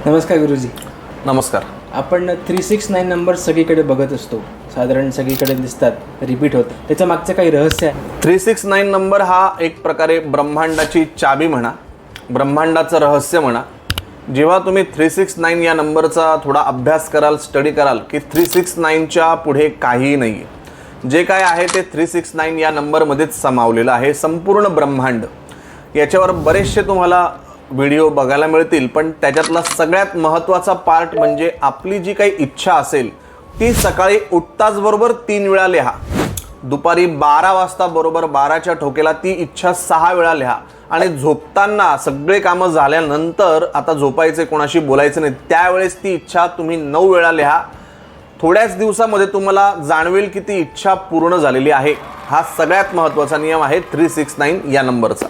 नमस्कार गुरुजी. नमस्कार. आपण 369 नंबर सगळीकडे बघत असतो, साधारण सगळीकडे दिसतात, रिपीट होत. त्याच्या मागचं काही रहस्य आहे? 369 नंबर हा एक प्रकारे ब्रह्मांडाची चाबी म्हणा, ब्रह्मांडाचं रहस्य म्हणा. जेव्हा तुम्ही 369 या नंबरचा थोडा अभ्यास कराल, स्टडी कराल की 369च्या पुढे काहीही नाही आहे. जे काय आहे ते 369 या नंबरमध्येच समावलेलं आहे. संपूर्ण ब्रह्मांड. याच्यावर बरेचसे तुम्हाला व्हिडिओ बघायला मिळतील, पण त्याच्यातला सगळ्यात महत्त्वाचा पार्ट म्हणजे आपली जी काही इच्छा असेल ती सकाळी उठताच बरोबर 3 वेळा लिहा. दुपारी 12 वाजता बरोबर 12च्या ठोकेला ती इच्छा 6 वेळा लिहा. आणि झोपताना सगळे कामं झाल्यानंतर, आता झोपायचे, कोणाशी बोलायचं नाही, त्यावेळेस ती इच्छा तुम्ही 9 वेळा लिहा. थोड्याच दिवसामध्ये तुम्हाला जाणवेल की ती इच्छा पूर्ण झालेली आहे. हा सगळ्यात महत्त्वाचा नियम आहे 369 या नंबरचा.